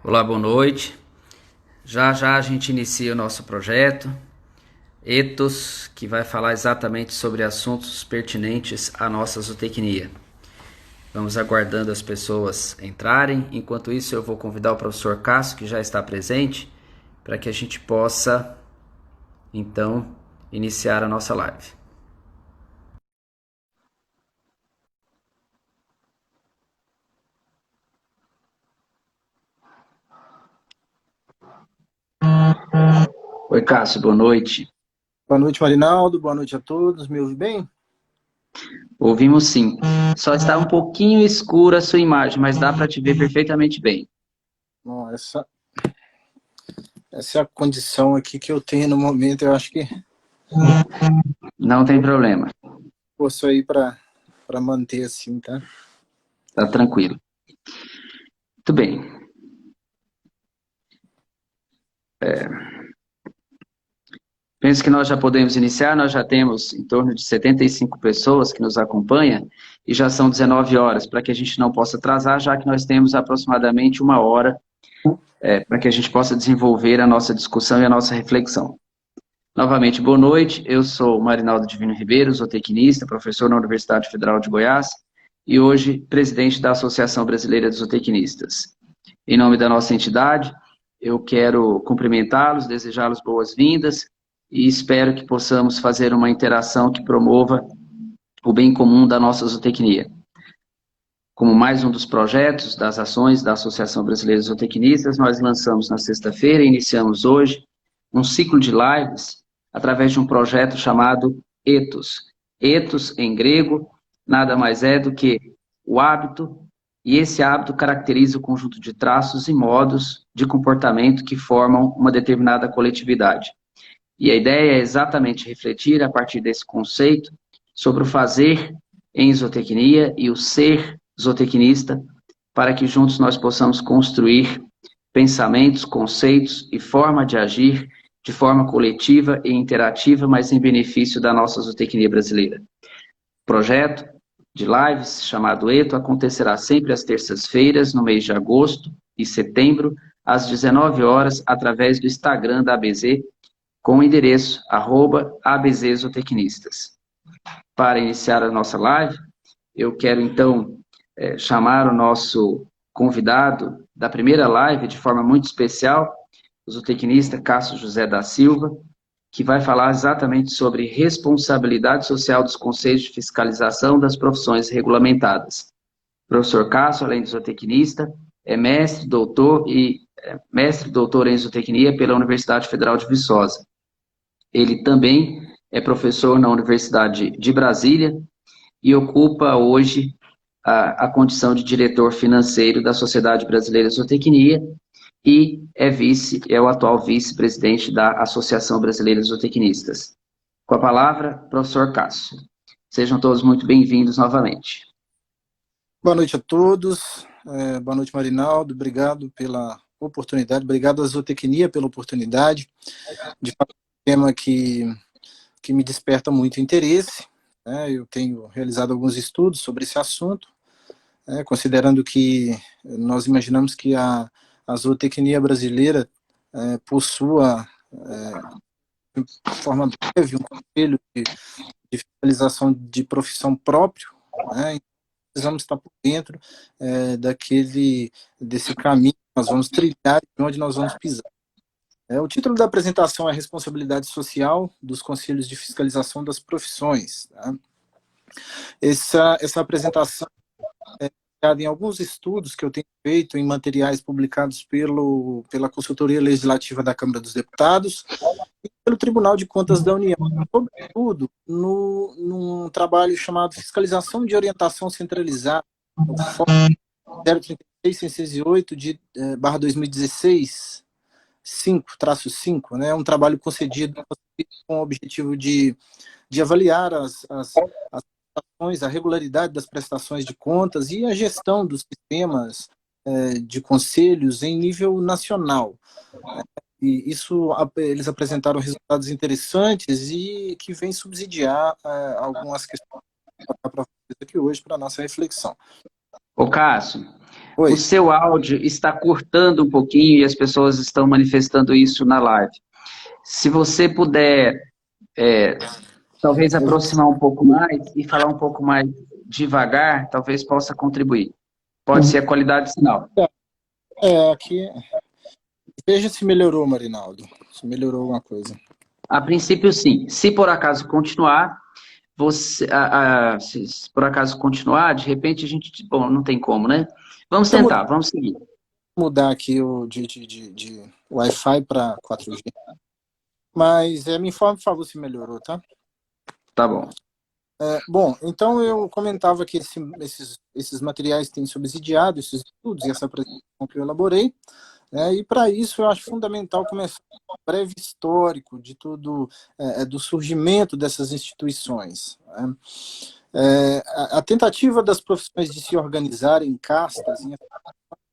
Olá, boa noite. Já já a gente inicia o nosso projeto Ethos, que vai falar exatamente sobre assuntos pertinentes à nossa zootecnia. Vamos aguardando as pessoas entrarem. Enquanto isso, eu vou convidar o professor Cássio, que já está presente, para que a gente possa, então, iniciar a nossa live. Oi, Cássio, boa noite. Boa noite, Marinaldo. Boa noite a todos. Me ouve bem? Ouvimos sim. Só está um pouquinho escura a sua imagem, mas dá para te ver perfeitamente bem. Bom, essa é a condição aqui que eu tenho no momento. Eu acho que Não tem problema, posso aí para manter assim, tá? tá tranquilo. Muito bem. Penso que nós já podemos iniciar, nós já temos em torno de 75 pessoas que nos acompanham e já são 19 horas, para que a gente não possa atrasar, já que nós temos aproximadamente uma hora para que a gente possa desenvolver a nossa discussão e a nossa reflexão. Novamente, boa noite, eu sou Marinaldo Divino Ribeiro, zootecnista, professor na Universidade Federal de Goiás e hoje presidente da Associação Brasileira de Zootecnistas. Em nome da nossa entidade, eu quero cumprimentá-los, desejá-los boas-vindas e espero que possamos fazer uma interação que promova o bem comum da nossa zootecnia. Como mais um dos projetos das ações da Associação Brasileira de Zootecnistas, nós lançamos na sexta-feira e iniciamos hoje um ciclo de lives através de um projeto chamado Ethos. Ethos, em grego, nada mais é do que o hábito, e esse hábito caracteriza o conjunto de traços e modos de comportamento que formam uma determinada coletividade. E a ideia é exatamente refletir, a partir desse conceito, sobre o fazer em zootecnia e o ser zootecnista, para que juntos nós possamos construir pensamentos, conceitos e forma de agir de forma coletiva e interativa, mas em benefício da nossa zootecnia brasileira. O projeto de lives, chamado ETO, acontecerá sempre às terças-feiras, no mês de agosto e setembro, às 19 horas, através do Instagram da ABZ, com o endereço @abzzootecnistas. Para iniciar a nossa live, eu quero então chamar o nosso convidado da primeira live de forma muito especial, o zootecnista Cássio José da Silva, que vai falar exatamente sobre responsabilidade social dos conselhos de fiscalização das profissões regulamentadas. O professor Cássio, além de zootecnista, é mestre e doutor em zootecnia pela Universidade Federal de Viçosa. Ele também é professor na Universidade de Brasília e ocupa hoje a condição de diretor financeiro da Sociedade Brasileira de Zootecnia e é o atual vice-presidente da Associação Brasileira de Zootecnistas. Com a palavra, professor Cássio. Sejam todos muito bem-vindos novamente. Boa noite a todos. Boa noite, Marinaldo. Obrigado pela oportunidade. Obrigado à Zootecnia pela oportunidade de falar um tema que me desperta muito interesse. Eu tenho realizado alguns estudos sobre esse assunto, considerando que nós imaginamos que a zootecnia brasileira possua, de forma breve, um conselho de fiscalização de profissão próprio, né? Precisamos estar por dentro desse caminho que nós vamos trilhar e onde nós vamos pisar. O título da apresentação é a responsabilidade social dos conselhos de fiscalização das profissões. Tá? Essa apresentação é baseada em alguns estudos que eu tenho feito em materiais publicados pela Consultoria Legislativa da Câmara dos Deputados e pelo Tribunal de Contas da União, sobretudo num trabalho chamado Fiscalização de Orientação Centralizada, o FOC 036-608 de barra 2016, 5-5, né? Um trabalho concedido com o objetivo de avaliar as prestações, a regularidade das prestações de contas e a gestão dos sistemas de conselhos em nível nacional. E isso, eles apresentaram resultados interessantes e que vêm subsidiar algumas questões para vocês aqui hoje para a nossa reflexão. Ô Cássio, Oi. O seu áudio está cortando um pouquinho e as pessoas estão manifestando isso na live. Se você puder, talvez Eu vou... aproximar um pouco mais e falar um pouco mais devagar, talvez possa contribuir. Pode ser a qualidade do sinal. Aqui. Veja se melhorou, Marinaldo. Se melhorou alguma coisa. A princípio, sim. Se por acaso continuar, se por acaso continuar, de repente a gente, bom, não tem como, né? Vamos Deixa eu tentar, vamos seguir. mudar aqui o de Wi-Fi para 4G. Mas me informe, por favor, se melhorou, tá? Tá bom. Bom, então eu comentava que esses materiais têm subsidiado esses estudos e essa apresentação que eu elaborei, né? E para isso eu acho fundamental começar um breve histórico de tudo, do surgimento dessas instituições, né? A tentativa das profissões de se organizarem em castas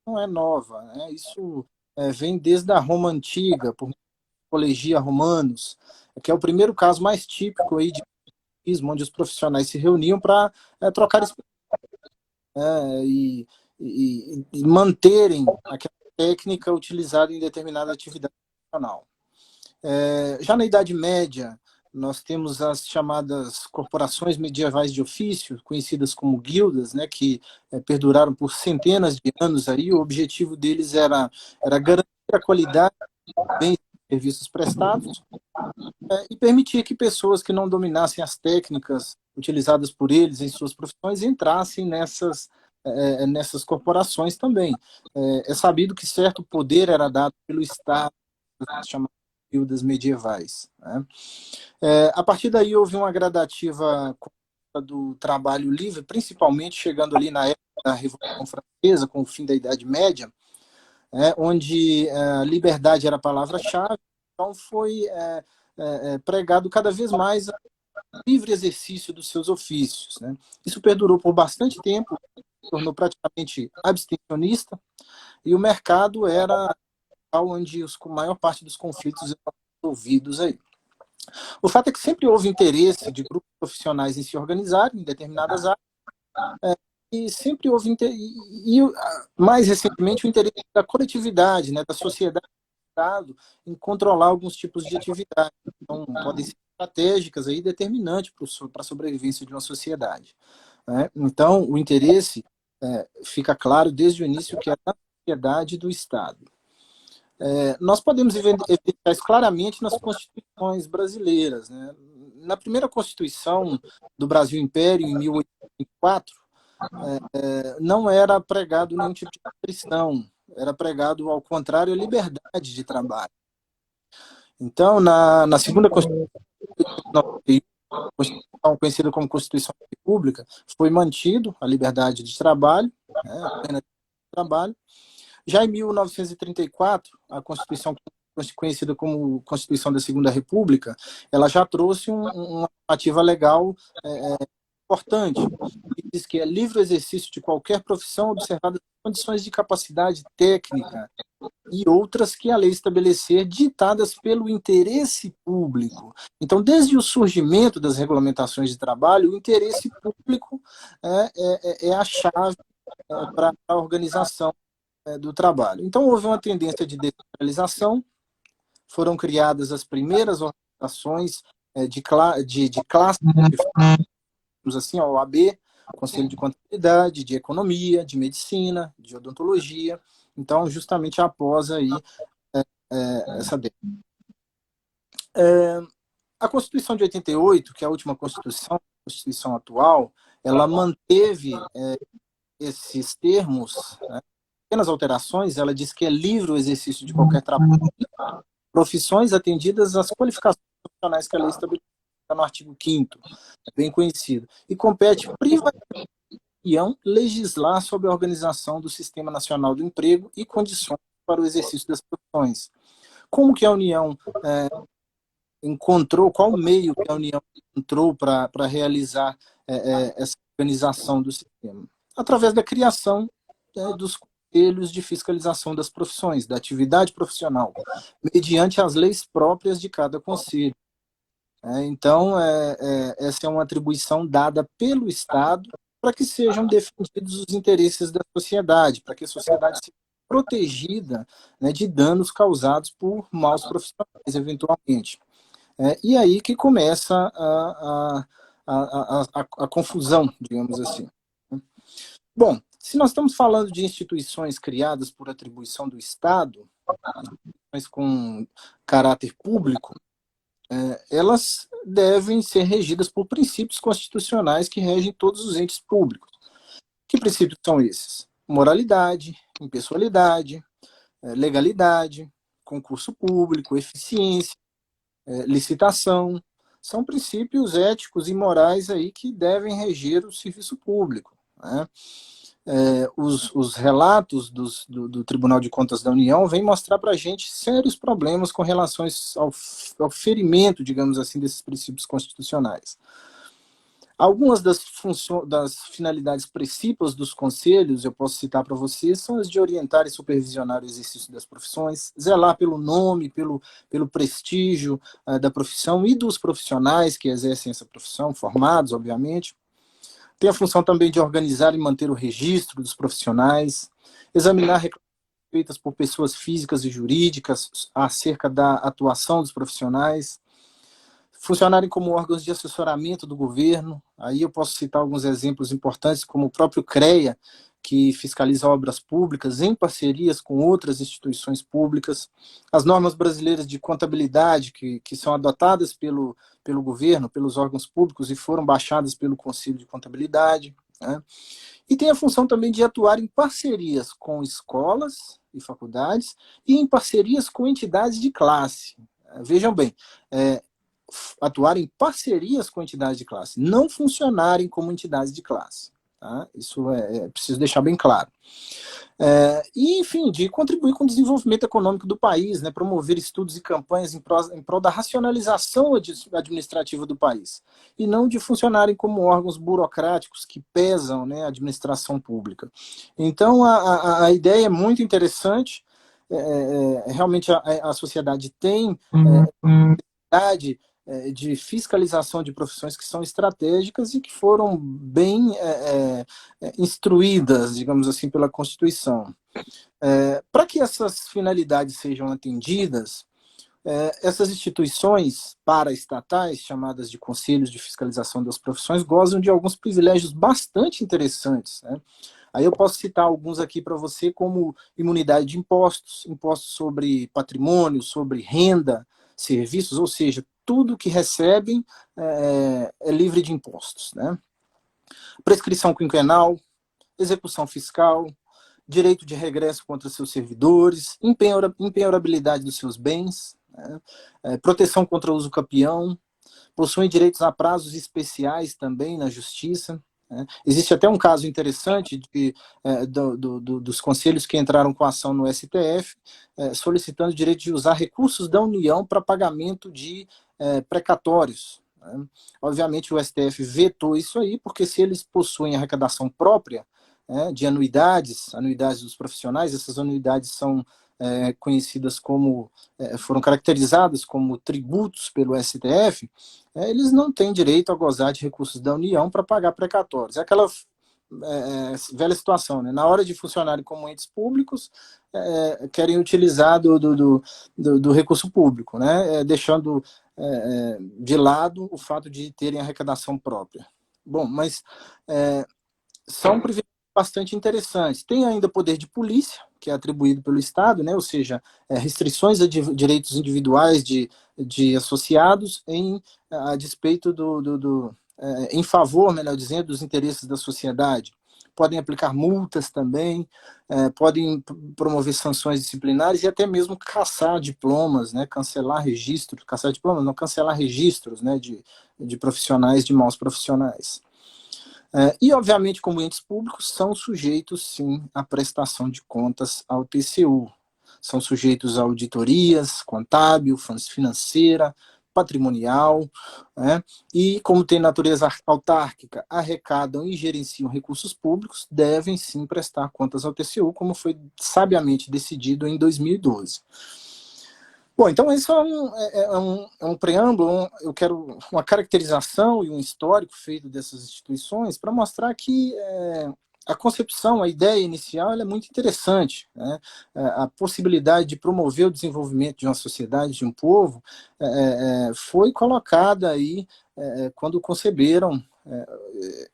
não é nova, né? Isso vem desde a Roma Antiga, por Colegia Romanos, que é o primeiro caso mais típico aí de onde os profissionais se reuniam para trocar experiências, e manterem aquela técnica utilizada em determinada atividade profissional. Já na Idade Média, nós temos as chamadas corporações medievais de ofício, conhecidas como guildas, né, que perduraram por centenas de anos. Aí, o objetivo deles era garantir a qualidade dos bens e serviços prestados, e permitir que pessoas que não dominassem as técnicas utilizadas por eles em suas profissões entrassem nessas corporações também. É sabido que certo poder era dado pelo Estado, chamadas guildas medievais, né? A partir daí houve uma gradativa do trabalho livre, principalmente chegando ali na época da Revolução Francesa, com o fim da Idade Média, onde a liberdade era a palavra-chave. Então foi pregado cada vez mais o livre exercício dos seus ofícios, né? Isso perdurou por bastante tempo, se tornou praticamente abstencionista, e o mercado era onde a maior parte dos conflitos eram resolvidos aí. O fato é que sempre houve interesse de grupos profissionais em se organizarem em determinadas áreas, e sempre houve mais recentemente o interesse da coletividade, né, da sociedade em controlar alguns tipos de atividade. Então, podem ser estratégicas aí, determinantes para a sobrevivência de uma sociedade, né? Então, o interesse fica claro desde o início que é da sociedade e do Estado. Nós podemos evidenciar isso claramente nas constituições brasileiras, né? Na primeira Constituição do Brasil Império, em 1804, não era pregado nenhum tipo de restrição, era pregado, ao contrário, a liberdade de trabalho. Então, na segunda Constituição, conhecida como Constituição da República, foi mantido a liberdade de trabalho, né, a pena de trabalho. Já em 1934, a Constituição conhecida como Constituição da Segunda República, ela já trouxe uma normativa legal importante, que diz que é livre o exercício de qualquer profissão, observadas as condições de capacidade técnica e outras que a lei estabelecer, ditadas pelo interesse público. Então, desde o surgimento das regulamentações de trabalho, o interesse público é a chave para a organização do trabalho. Então, houve uma tendência de descentralização, foram criadas as primeiras organizações de classe, assim, a OAB, Conselho de Contabilidade, de Economia, de Medicina, de Odontologia. Então, justamente após aí essa década. A Constituição de 88, que é a última Constituição, a Constituição atual, ela manteve esses termos, né, pequenas alterações. Ela diz que é livre o exercício de qualquer trabalho, profissões atendidas às qualificações profissionais que a lei estabelece no artigo 5º, bem conhecido, e compete privativamente legislar sobre a organização do Sistema Nacional do Emprego e condições para o exercício das profissões. Como que a União encontrou, qual meio que a União encontrou para realizar essa organização do sistema? Através da criação dos conselhos de fiscalização das profissões, da atividade profissional, mediante as leis próprias de cada conselho. Então, essa é uma atribuição dada pelo Estado para que sejam defendidos os interesses da sociedade, para que a sociedade seja protegida, né, de danos causados por maus profissionais, eventualmente. E aí que começa a confusão, digamos assim. Bom, se nós estamos falando de instituições criadas por atribuição do Estado, mas com caráter público, elas devem ser regidas por princípios constitucionais que regem todos os entes públicos. Que princípios são esses? Moralidade, impessoalidade, legalidade, concurso público, eficiência, licitação. São princípios éticos e morais aí que devem reger o serviço público, né? Os relatos do Tribunal de Contas da União vêm mostrar para a gente sérios problemas com relação ao ferimento, digamos assim, desses princípios constitucionais. Algumas das finalidades principais dos conselhos, eu posso citar para vocês, são as de orientar e supervisionar o exercício das profissões, zelar pelo nome, pelo prestígio da profissão e dos profissionais que exercem essa profissão, formados, obviamente. Tem a função também de organizar e manter o registro dos profissionais, examinar reclamações feitas por pessoas físicas e jurídicas acerca da atuação dos profissionais, funcionarem como órgãos de assessoramento do governo. Aí eu posso citar alguns exemplos importantes, como o próprio CREA, que fiscaliza obras públicas em parcerias com outras instituições públicas, as normas brasileiras de contabilidade, que são adotadas pelo governo, pelos órgãos públicos e foram baixadas pelo Conselho de Contabilidade, né? E tem a função também de atuar em parcerias com escolas e faculdades e em parcerias com entidades de classe. Vejam bem, atuar em parcerias com entidades de classe, não funcionarem como entidades de classe. Tá? Isso é preciso deixar bem claro. E, enfim, de contribuir com o desenvolvimento econômico do país, né, promover estudos e campanhas em prol da racionalização administrativa do país, e não de funcionarem como órgãos burocráticos que pesam, né, a administração pública. Então, a ideia é muito interessante. Realmente a sociedade tem necessidade de fiscalização de profissões que são estratégicas e que foram bem instruídas, digamos assim, pela Constituição. Para que essas finalidades sejam atendidas, essas instituições paraestatais, chamadas de conselhos de fiscalização das profissões, gozam de alguns privilégios bastante interessantes, né? Aí eu posso citar alguns aqui para você, como imunidade de impostos, impostos sobre patrimônio, sobre renda, serviços, ou seja, tudo que recebem é livre de impostos, né? Prescrição quinquenal, execução fiscal, direito de regresso contra seus servidores, impenhorabilidade dos seus bens, né? Proteção contra o uso capião, possuem direitos a prazos especiais também na justiça. Existe até um caso interessante dos conselhos que entraram com ação no STF, solicitando o direito de usar recursos da União para pagamento de precatórios. Né? Obviamente o STF vetou isso aí, porque se eles possuem arrecadação própria de anuidades dos profissionais, essas anuidades são conhecidas como, foram caracterizadas como tributos pelo STF, eles não têm direito a gozar de recursos da União para pagar precatórios. É aquela velha situação, né? Na hora de funcionarem como entes públicos, querem utilizar do recurso público, né? Deixando de lado o fato de terem arrecadação própria. Bom, mas são privilégios bastante interessantes. Tem ainda poder de polícia, que é atribuído pelo Estado, né? Ou seja, restrições a direitos individuais de associados a despeito em favor, melhor dizendo, dos interesses da sociedade. Podem aplicar multas também, podem promover sanções disciplinares e até mesmo caçar diplomas, né? Cancelar registros, cancelar registros, né? de profissionais, de maus profissionais. E, obviamente, como entes públicos, são sujeitos, sim, à prestação de contas ao TCU. São sujeitos a auditorias, contábil, financeira, patrimonial, né? E, como tem natureza autárquica, arrecadam e gerenciam recursos públicos, devem, sim, prestar contas ao TCU, como foi sabiamente decidido em 2012. Bom, então isso é um preâmbulo, eu quero uma caracterização e um histórico feito dessas instituições para mostrar que a concepção, a ideia inicial, ela é muito interessante, né? A possibilidade de promover o desenvolvimento de uma sociedade, de um povo, foi colocada aí quando conceberam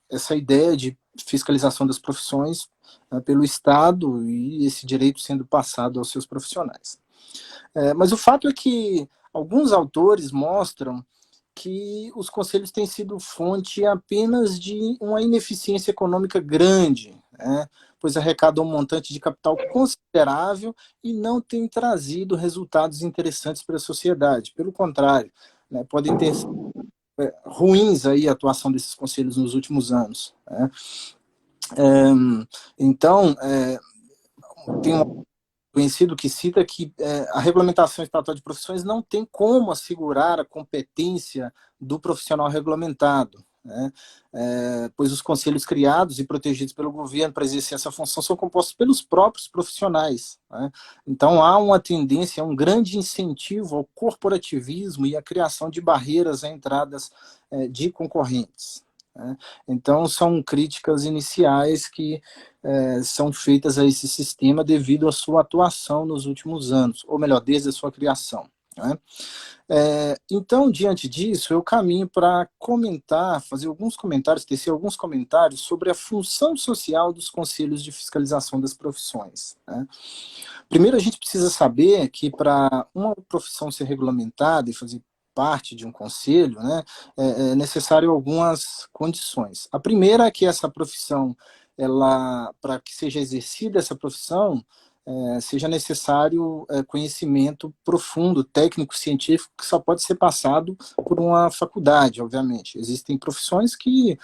essa ideia de fiscalização das profissões pelo Estado e esse direito sendo passado aos seus profissionais. Mas o fato é que alguns autores mostram que os conselhos têm sido fonte apenas de uma ineficiência econômica grande, né? Pois arrecadam um montante de capital considerável e não têm trazido resultados interessantes para a sociedade. Pelo contrário, né, podem ter ruins aí a atuação desses conselhos nos últimos anos, né? Então, tem um conhecido que cita que a regulamentação estatal de profissões não tem como assegurar a competência do profissional regulamentado, né? Pois os conselhos criados e protegidos pelo governo para exercer essa função são compostos pelos próprios profissionais, né? Então há uma tendência, um grande incentivo ao corporativismo e à criação de barreiras à entradas de concorrentes, né? Então são críticas iniciais que são feitas a esse sistema devido à sua atuação nos últimos anos, ou melhor, desde a sua criação, né? Então, diante disso, eu caminho para comentar, fazer alguns comentários, tecer alguns comentários sobre a função social dos conselhos de fiscalização das profissões, né? Primeiro, a gente precisa saber que para uma profissão ser regulamentada e fazer parte de um conselho, né, é necessário algumas condições. A primeira é que essa profissão, para que seja exercida essa profissão, seja necessário conhecimento profundo, técnico, científico, que só pode ser passado por uma faculdade, obviamente. Existem profissões que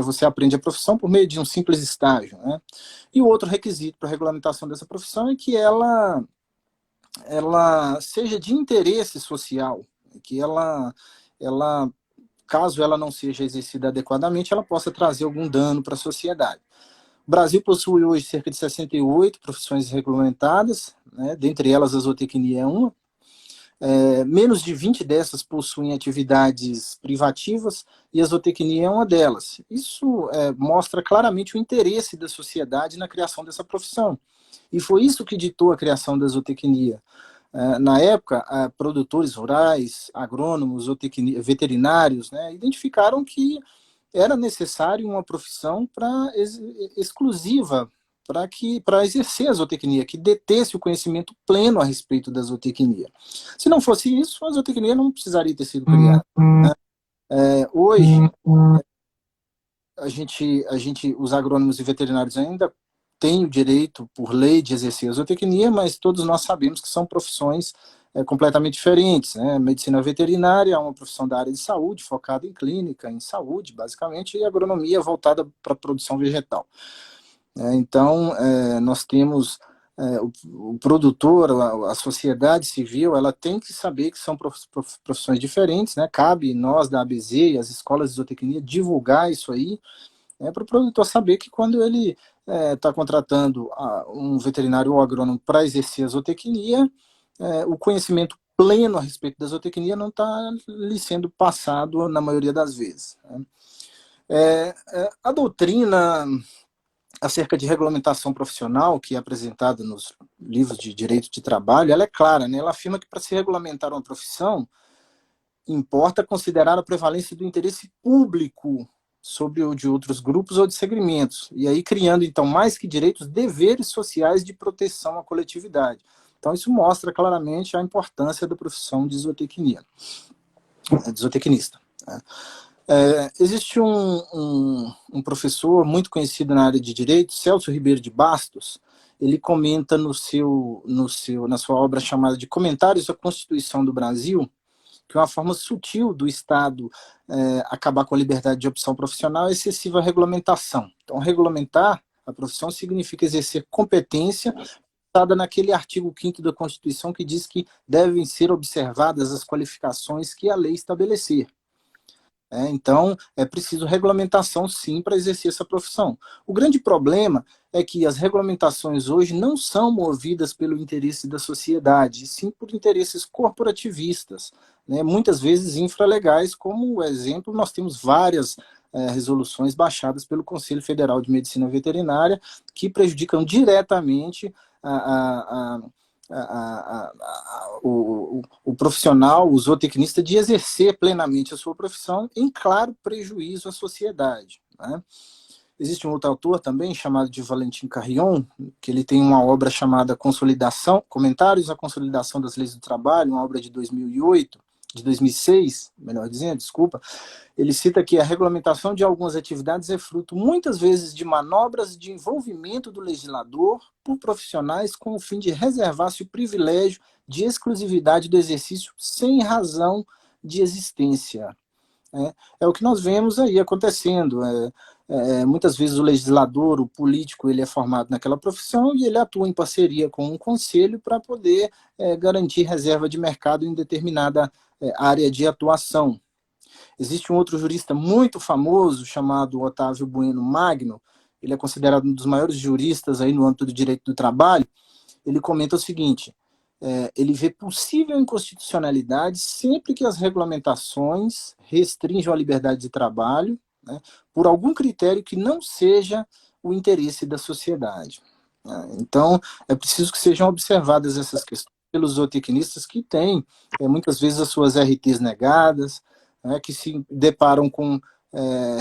você aprende a profissão por meio de um simples estágio, né? E o outro requisito para a regulamentação dessa profissão é que ela seja de interesse social, que caso ela não seja exercida adequadamente, ela possa trazer algum dano para a sociedade. O Brasil possui hoje cerca de 68 profissões regulamentadas, né? Dentre elas a zootecnia é uma. Menos de 20 dessas possuem atividades privativas e a zootecnia é uma delas. Isso mostra claramente o interesse da sociedade na criação dessa profissão. E foi isso que ditou a criação da zootecnia. Na época, produtores rurais, agrônomos, veterinários, né, identificaram que era necessário uma profissão exclusiva para exercer a zootecnia, que detesse o conhecimento pleno a respeito da zootecnia. Se não fosse isso, a zootecnia não precisaria ter sido criada, né? Hoje, os agrônomos e veterinários ainda têm o direito, por lei, de exercer a zootecnia, mas todos nós sabemos que são profissões completamente diferentes, né? Medicina veterinária é uma profissão da área de saúde, focada em clínica, em saúde, basicamente, e agronomia voltada para a produção vegetal. Então, nós temos o produtor, a sociedade civil, ela tem que saber que são profissões diferentes, né? Cabe nós da ABZ e as escolas de zootecnia divulgar isso aí, para o produtor saber que quando ele está contratando um veterinário ou agrônomo para exercer a zootecnia, o conhecimento pleno a respeito da zootecnia não está lhe sendo passado na maioria das vezes, né? A doutrina acerca de regulamentação profissional, que é apresentada nos livros de direito de trabalho, ela é clara, né? Ela afirma que para se regulamentar uma profissão, importa considerar a prevalência do interesse público sobre o de outros grupos ou de segmentos, e aí criando, então, mais que direitos, deveres sociais de proteção à coletividade. Então, isso mostra claramente a importância da profissão de zootecnia, de zootecnista, né? Existe um professor muito conhecido na área de direito, Celso Ribeiro de Bastos. Ele comenta na sua obra chamada de Comentários à Constituição do Brasil, que uma forma sutil do Estado acabar com a liberdade de opção profissional é excessiva regulamentação. Então, regulamentar a profissão significa exercer competência naquele artigo 5º da Constituição, que diz que devem ser observadas as qualificações que a lei estabelecer. Então, é preciso regulamentação, sim, para exercer essa profissão. O grande problema é que as regulamentações hoje não são movidas pelo interesse da sociedade, e sim por interesses corporativistas, né? Muitas vezes infralegais, como exemplo, nós temos várias resoluções baixadas pelo Conselho Federal de Medicina Veterinária que prejudicam diretamente o profissional, o zootecnista, de exercer plenamente a sua profissão em claro prejuízo à sociedade, né? Existe um outro autor também, chamado de Valentim Carrion, que ele tem uma obra chamada Consolidação, Comentários à Consolidação das Leis do Trabalho, uma obra de 2008, de 2006, melhor dizendo, desculpa. Ele cita que a regulamentação de algumas atividades é fruto, muitas vezes, de manobras de envolvimento do legislador por profissionais com o fim de reservar-se o privilégio de exclusividade do exercício sem razão de existência. É o que nós vemos aí acontecendo. Muitas vezes o legislador, o político, ele é formado naquela profissão e ele atua em parceria com um conselho para poder garantir reserva de mercado em determinada área de atuação. Existe um outro jurista muito famoso chamado Otávio Bueno Magno. Ele é considerado um dos maiores juristas aí no âmbito do direito do trabalho. Ele comenta o seguinte: ele vê possível inconstitucionalidade sempre que as regulamentações restringam a liberdade de trabalho, né, por algum critério que não seja o interesse da sociedade. Então, é preciso que sejam observadas essas questões pelos zootecnistas que têm, muitas vezes, as suas RTs negadas, né, que se deparam com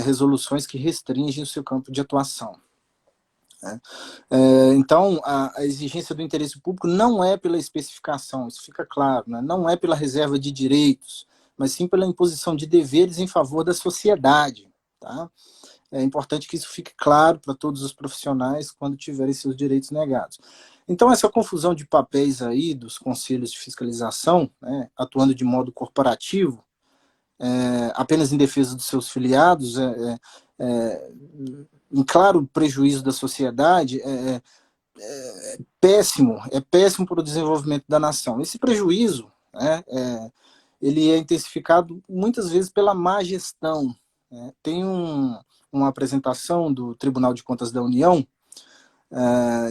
resoluções que restringem o seu campo de atuação. Então, a exigência do interesse público não é pela especificação, isso fica claro, né? Não é pela reserva de direitos, mas sim pela imposição de deveres em favor da sociedade. Tá? É importante que isso fique claro para todos os profissionais quando tiverem seus direitos negados. Então, essa confusão de papéis aí dos conselhos de fiscalização, né, atuando de modo corporativo, apenas em defesa dos seus filiados, em claro prejuízo da sociedade, é péssimo para o desenvolvimento da nação. Esse prejuízo, ele é intensificado muitas vezes pela má gestão. Tem uma apresentação do Tribunal de Contas da União,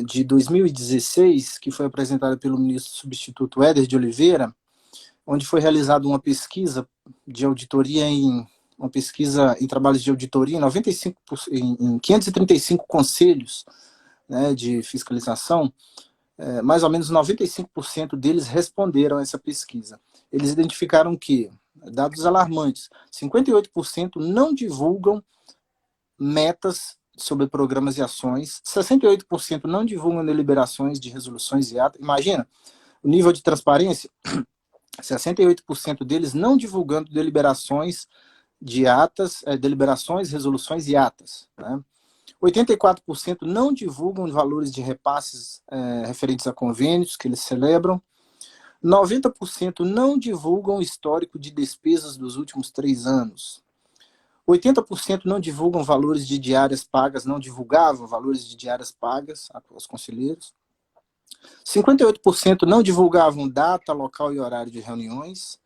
de 2016, que foi apresentada pelo ministro substituto Éder de Oliveira, onde foi realizada uma pesquisa de auditoria uma pesquisa em trabalhos de auditoria em 535 conselhos, né, de fiscalização. Mais ou menos 95% deles responderam a essa pesquisa. Eles identificaram que, dados alarmantes, 58% não divulgam metas sobre programas e ações, 68% não divulgam deliberações de resoluções e atos. Imagina, o nível de transparência, 68% deles não divulgando deliberações de atas, deliberações, resoluções e atas, né? 84% não divulgam valores de repasses referentes a convênios que eles celebram. 90% não divulgam histórico de despesas dos últimos 3 anos. 80% não divulgam valores de diárias pagas, não divulgavam valores de diárias pagas aos conselheiros. 58% não divulgavam data, local e horário de reuniões.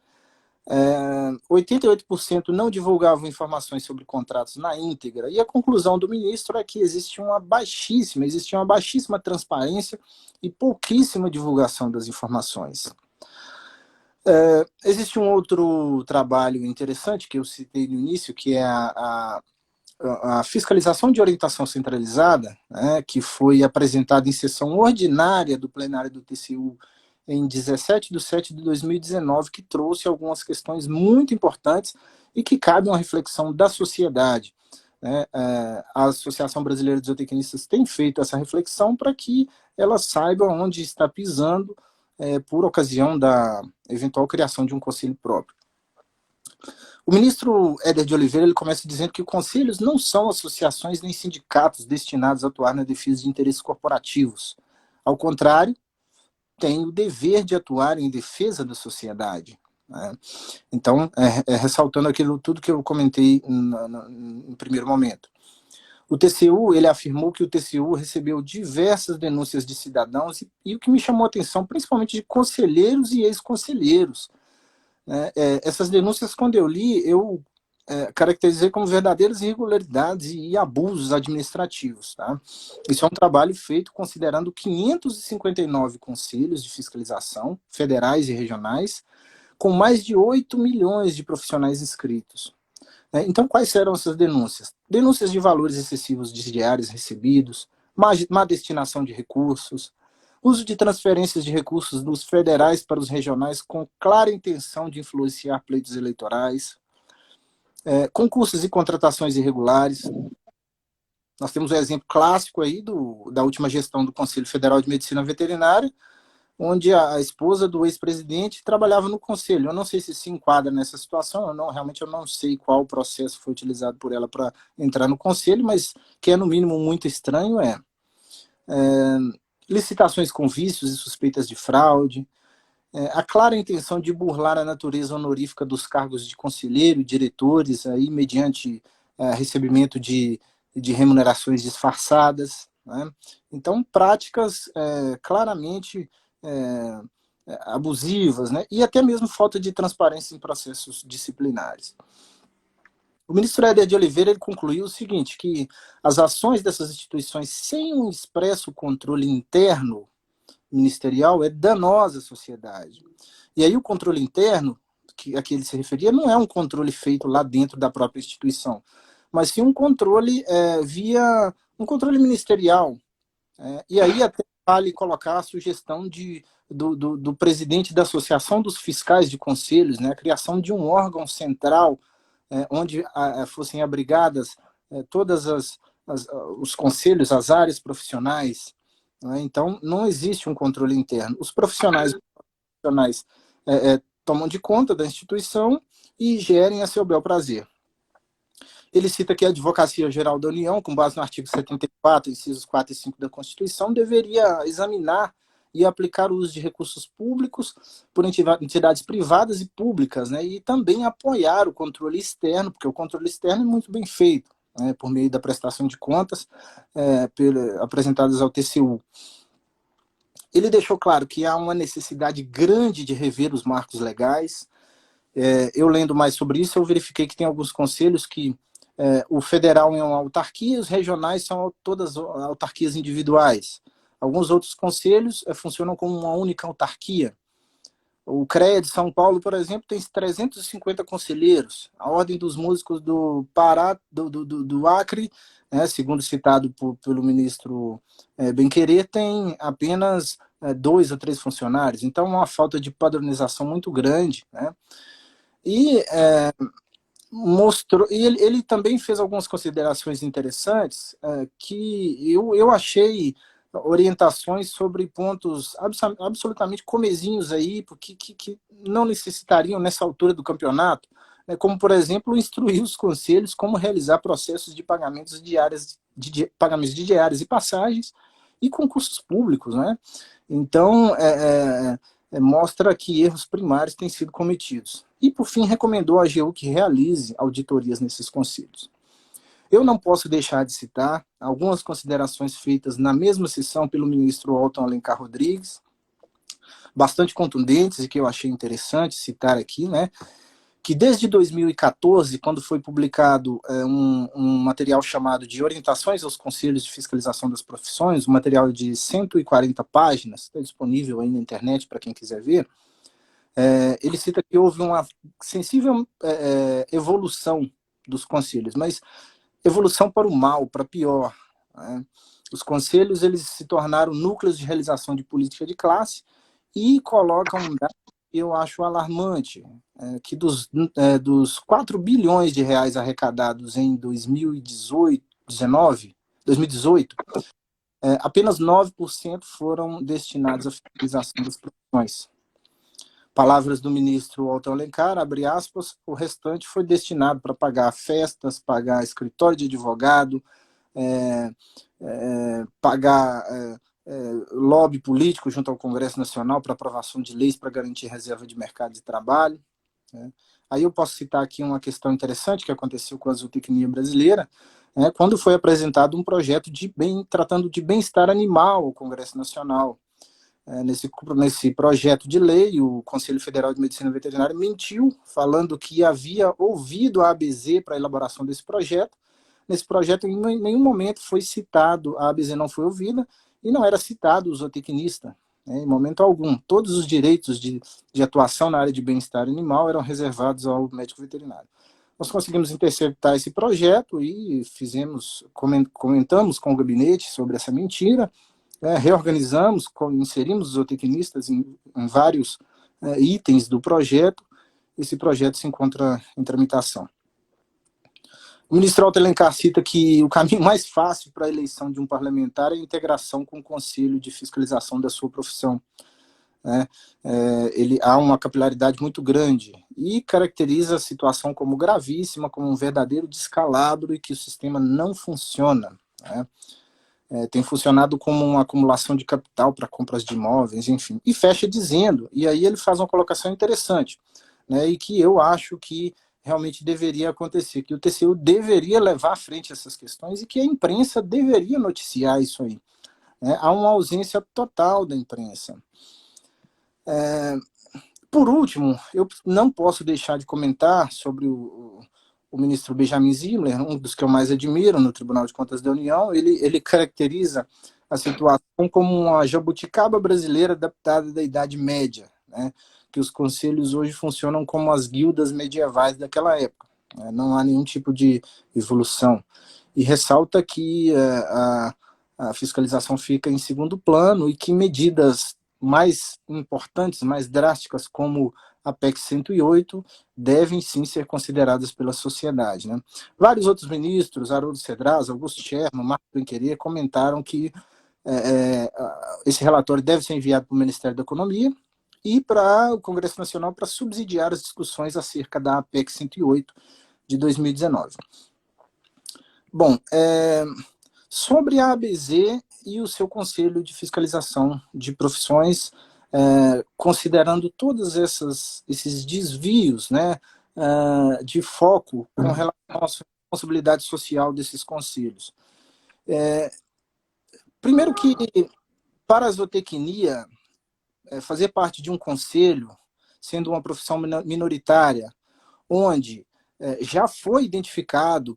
88% não divulgavam informações sobre contratos na íntegra. E a conclusão do ministro é que existia uma baixíssima transparência e pouquíssima divulgação das informações. Existe um outro trabalho interessante que eu citei no início, que é a fiscalização de orientação centralizada, né, que foi apresentada em sessão ordinária do plenário do TCU em 17/7/2019, que trouxe algumas questões muito importantes e que cabe uma reflexão da sociedade. A Associação Brasileira de Zootecnistas tem feito essa reflexão para que ela saiba onde está pisando por ocasião da eventual criação de um conselho próprio. O ministro Éder de Oliveira ele começa dizendo que conselhos não são associações nem sindicatos destinados a atuar na defesa de interesses corporativos. Ao contrário, tem o dever de atuar em defesa da sociedade. Né? Então, ressaltando tudo que eu comentei no primeiro momento. O TCU, ele afirmou que o TCU recebeu diversas denúncias de cidadãos e o que me chamou a atenção, principalmente de conselheiros e ex-conselheiros. Essas denúncias, quando eu li, eu caracterizei como verdadeiras irregularidades e abusos administrativos. Tá? Isso é um trabalho feito considerando 559 conselhos de fiscalização, federais e regionais, com mais de 8 milhões de profissionais inscritos. Então, quais eram essas denúncias? Denúncias de valores excessivos de diários recebidos, má destinação de recursos, uso de transferências de recursos dos federais para os regionais com clara intenção de influenciar pleitos eleitorais, concursos e contratações irregulares. Nós temos um exemplo clássico aí da última gestão do Conselho Federal de Medicina Veterinária, onde a esposa do ex-presidente trabalhava no conselho. Eu não sei se enquadra nessa situação, realmente eu não sei qual processo foi utilizado por ela para entrar no conselho, mas que é no mínimo muito estranho licitações com vícios e suspeitas de fraude, a clara intenção de burlar a natureza honorífica dos cargos de conselheiro e diretores, aí, mediante recebimento de remunerações disfarçadas. Né? Então, práticas claramente abusivas, né? E até mesmo falta de transparência em processos disciplinares. O ministro Éder de Oliveira ele concluiu o seguinte, que as ações dessas instituições sem um expresso controle interno ministerial é danosa à sociedade. E aí o controle interno, a que ele se referia, não é um controle feito lá dentro da própria instituição, mas sim um controle via um controle ministerial. E aí até vale colocar a sugestão do presidente da Associação dos Fiscais de Conselhos, né, a criação de um órgão central onde fossem abrigadas todas os conselhos, as áreas profissionais. Então, não existe um controle interno. Os profissionais tomam de conta da instituição e gerem a seu bel prazer. Ele cita que a Advocacia Geral da União, com base no artigo 74, incisos 4 e 5 da Constituição, deveria examinar e aplicar o uso de recursos públicos por entidades privadas e públicas, né, e também apoiar o controle externo, porque o controle externo é muito bem feito, por meio da prestação de contas apresentadas ao TCU. Ele deixou claro que há uma necessidade grande de rever os marcos legais. Eu lendo mais sobre isso, eu verifiquei que tem alguns conselhos que o federal é uma autarquia, os regionais são todas autarquias individuais. Alguns outros conselhos funcionam como uma única autarquia. O CREA de São Paulo, por exemplo, tem 350 conselheiros. A Ordem dos Músicos do Pará, do Acre, segundo citado pelo ministro Benquerê, tem apenas 2 ou 3 funcionários. Então, é uma falta de padronização muito grande. Né? E mostrou, e ele também fez algumas considerações interessantes que eu achei orientações sobre pontos absolutamente comezinhos aí, porque que não necessitariam nessa altura do campeonato, né, como, por exemplo, instruir os conselhos como realizar processos de pagamentos pagamentos de diárias e passagens e concursos públicos. Né? Então, mostra que erros primários têm sido cometidos. E, por fim, recomendou à AGU que realize auditorias nesses conselhos. Eu não posso deixar de citar algumas considerações feitas na mesma sessão pelo ministro Alton Alencar Rodrigues, bastante contundentes e que eu achei interessante citar aqui, né? Que desde 2014, quando foi publicado um material chamado de Orientações aos Conselhos de Fiscalização das Profissões, um material de 140 páginas, está disponível aí na internet para quem quiser ver, ele cita que houve uma sensível evolução dos conselhos, mas evolução para o mal, para pior. Né? Os conselhos eles se tornaram núcleos de realização de política de classe e colocam um dado que eu acho alarmante, que dos 4 bilhões de reais arrecadados em 2018, apenas 9% foram destinados à fiscalização das profissões. Palavras do ministro Alton Alencar, abre aspas, o restante foi destinado para pagar festas, pagar escritório de advogado, pagar lobby político junto ao Congresso Nacional para aprovação de leis para garantir reserva de mercado de trabalho. Né? Aí eu posso citar aqui uma questão interessante que aconteceu com a zootecnia brasileira, quando foi apresentado um projeto tratando de bem-estar animal ao Congresso Nacional. nesse projeto de lei, o Conselho Federal de Medicina Veterinária mentiu, falando que havia ouvido a ABZ para a elaboração desse projeto. Nesse projeto, em nenhum momento foi citado, a ABZ não foi ouvida, e não era citado o zootecnista, né, em momento algum. Todos os direitos de atuação na área de bem-estar animal eram reservados ao médico veterinário. Nós conseguimos interceptar esse projeto e comentamos com o gabinete sobre essa mentira, reorganizamos, inserimos os zootecnistas em vários itens do projeto. Esse projeto se encontra em tramitação. O ministro Alto Alencar cita que o caminho mais fácil para a eleição de um parlamentar é a integração com o Conselho de Fiscalização da sua profissão. Ele há uma capilaridade muito grande e caracteriza a situação como gravíssima, como um verdadeiro descalabro e que o sistema não funciona. Tem funcionado como uma acumulação de capital para compras de imóveis, enfim. E fecha dizendo, e aí ele faz uma colocação interessante, né, e que eu acho que realmente deveria acontecer, que o TCU deveria levar à frente essas questões e que a imprensa deveria noticiar isso aí. Há uma ausência total da imprensa. Por último, eu não posso deixar de comentar sobre o ministro Benjamin Zimmer, um dos que eu mais admiro no Tribunal de Contas da União. Ele caracteriza a situação como uma jabuticaba brasileira adaptada da Idade Média, né? Que os conselhos hoje funcionam como as guildas medievais daquela época. Não há nenhum tipo de evolução. E ressalta que a fiscalização fica em segundo plano e que medidas mais importantes, mais drásticas, como a PEC 108, devem sim ser consideradas pela sociedade, né? Vários outros ministros, Haroldo Cedrais, Augusto Scherman, Marco Benquerê, comentaram que esse relatório deve ser enviado para o Ministério da Economia e para o Congresso Nacional para subsidiar as discussões acerca da PEC 108 de 2019. Bom, sobre a ABZ e o seu Conselho de Fiscalização de Profissões, considerando todos esses desvios, né, de foco com relação à responsabilidade social desses conselhos. Primeiro que, para a zootecnia, fazer parte de um conselho, sendo uma profissão minoritária, onde já foi identificado